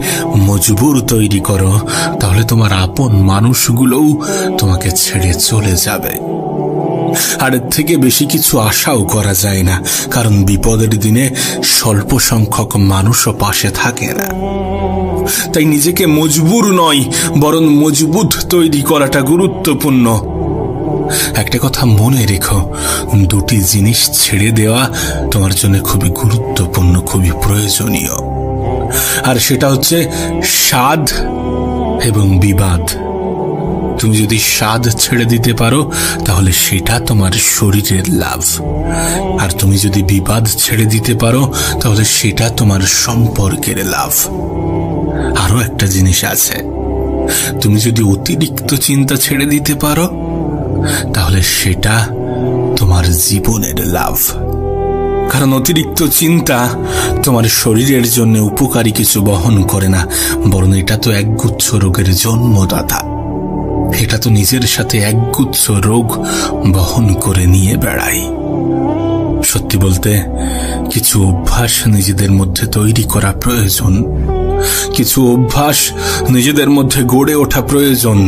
মজবুর তৈরি করো, তাহলে তোমার আপন মানুষগুলোও তোমাকে ছেড়ে চলে যাবে। আর এর থেকে বেশি কিছু আশাও করা যায় না, কারণ বিপদের দিনে স্বল্প সংখ্যক মানুষও পাশে থাকে না। তাই নিজেকে মজবুর নয়, বরং মজবুত তৈরি করাটা গুরুত্বপূর্ণ। একটা কথা মনে রেখো, দুটি জিনিস ছেড়ে দেওয়া তোমার জন্য খুবই গুরুত্বপূর্ণ, খুবই প্রয়োজনীয়। আর সেটা হচ্ছে স্বাদ এবং বিবাদ। তুমি যদি স্বাদ ছেড়ে দিতে পারো, তাহলে সেটা তোমার শরীরের লাভ। আর তুমি যদি বিবাদ ছেড়ে দিতে পারো, তাহলে সেটা তোমার সম্পর্কের লাভ। আরো একটা জিনিস আছে, তুমি যদি অতিরিক্ত চিন্তা ছেড়ে দিতে পারো, তাহলে সেটা তোমার জীবনের লাভ। কারণ অতিরিক্ত চিন্তা তোমার শরীরের জন্য উপকারী কিছু বহন করে না, বরং এটা তো একগুচ্ছ রোগের জন্মদাতা। এটা তো নিজের সাথে একগুচ্ছ রোগ বহন করে নিয়ে বেড়ায়। সত্যি বলতে, কিছু অভ্যাস নিজেদের মধ্যে তৈরি করা প্রয়োজন, কিছু অভ্যাস নিজেদের মধ্যে গড়ে ওঠা প্রয়োজন।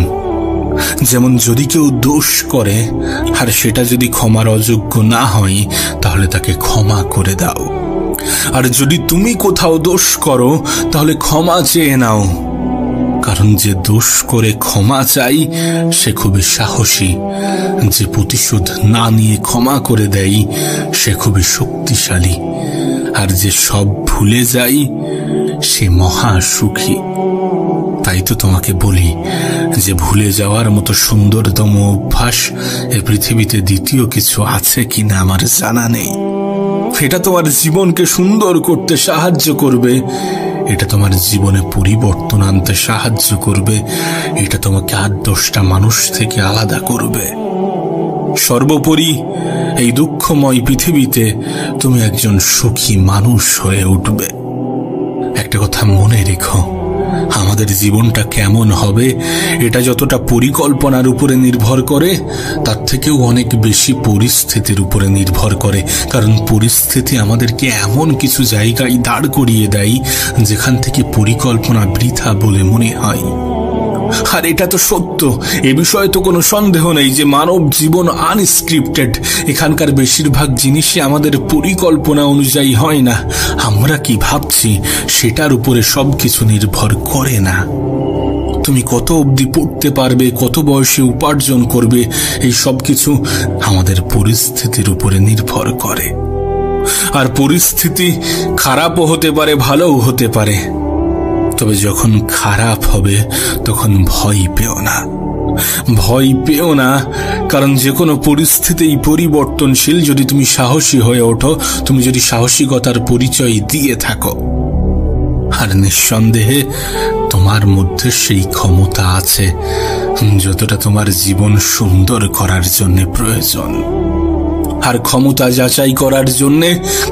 যেমন যদি কেউ দোষ করে আর সেটা যদি ক্ষমার অযোগ্য না হয়, তাহলে তাকে ক্ষমা করে দাও। আর যদি তুমি কোথাও দোষ করো, তাহলে ক্ষমা চেয়ে নাও। কারণ যে দোষ করে ক্ষমা চাই সে খুবই সাহসী, যে প্রতিশোধ না নিয়ে ক্ষমা করে দেয় সে খুবই শক্তিশালী, আর যে সব ভুলে যায় সে মহা সুখী। তাই তো তোমাকে বলি যে ভুলে যাওয়ার মতো সুন্দরতম অভ্যাস এ পৃথিবীতে দ্বিতীয় কিছু আছে কিনা আমার জানা নেই। এটা তোমার জীবনকে সুন্দর করতে সাহায্য করবে, এটা তোমার জীবনে পরিবর্তন আনতে সাহায্য করবে, এটা তোমাকে 8-10টা মানুষ থেকে আলাদা করবে। সর্বোপরি এই দুঃখময় পৃথিবীতে তুমি একজন সুখী মানুষ হয়ে উঠবে। একটা কথা মনে রেখো, আমাদের জীবনটা কেমন হবে এটা যতটা পরিকল্পনার উপরে নির্ভর করে, তার থেকেও অনেক বেশি পরিস্থিতির উপরে নির্ভর করে। কারণ পরিস্থিতি আমাদেরকে এমন কিছু জায়গায় দাঁড় করিয়ে দেয় যেখান থেকে পরিকল্পনা বৃথা বলে মনে হয়। আর এটা তো সত্য, এ বিষয়ে তো কোনো সন্দেহ নেই যে মানব জীবন আনস্ক্রিপ্টেড। এখানকার বেশিরভাগ জিনিসই আমাদের পরিকল্পনা অনুযায়ী হয় না। আমরা কি ভাবছি সেটার উপরে সবকিছু নির্ভর করে না। তুমি কত অবধি পড়তে পারবে, কত বয়সে উপার্জন করবে, এই সব কিছু আমাদের পরিস্থিতির উপরে নির্ভর করে। আর পরিস্থিতি খারাপও হতে পারে, ভালোও হতে পারে। তবে যখন খারাপ হবে তখন ভয় পেও না, ভয় পেও না। কারণ যে কোনো পরিস্থিতিই পরিবর্তনশীল। যদি তুমি সাহসী হয়ে ওঠো, তুমি যদি সাহসিকতার পরিচয় দিয়ে থাকো, আর নিঃসন্দেহে তোমার মধ্যে সেই ক্ষমতা আছে যতটা তোমার জীবন সুন্দর করার জন্য প্রয়োজন। আর ক্ষমতা যাচাই করার জন্য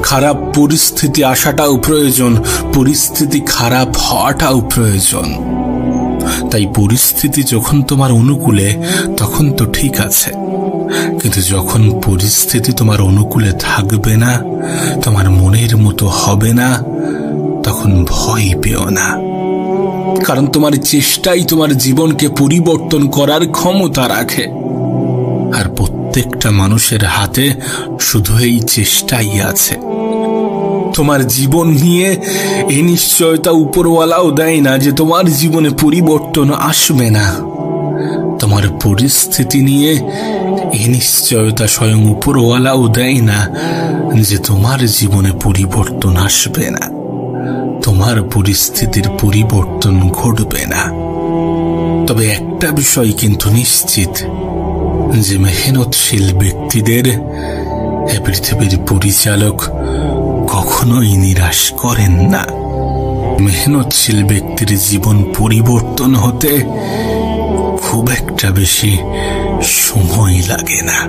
খারাপ পরিস্থিতি আসাটাও প্রয়োজন, পরিস্থিতি খারাপ হওয়াটাও প্রয়োজন। তাই পরিস্থিতি যখন তোমার অনুকূলে তখন তো ঠিক আছে, কিন্তু যখন পরিস্থিতি তোমার অনুকূলে থাকবে না, তোমার মনের মতো হবে না, তখন ভয় পেও না। কারণ তোমার চেষ্টাই তোমার জীবনকে পরিবর্তন করার ক্ষমতা রাখে। আর প্রত্যেকটা মানুষের হাতে শুধু এই চেষ্টাই আছে। তোমার জীবন নিয়ে এই নিশ্চয়তা উপরওয়ালাও দেয় না যে তোমার জীবনে পরিবর্তন আসবে না। তোমার পরিস্থিতি নিয়ে এই নিশ্চয়তা স্বয়ং উপরওয়ালাও দেয় না যে তোমার জীবনে পরিবর্তন আসবে না, তোমার পরিস্থিতির পরিবর্তন ঘটবে না। তবে একটা বিষয় কিন্তু নিশ্চিত, যে মেহনতশীল ব্যক্তিদের এ পৃথিবীর পরিচালক কখনোই নিরাশ করেন না। মেহনতশীল ব্যক্তির জীবন পরিবর্তন হতে খুব একটা বেশি সময় লাগে না।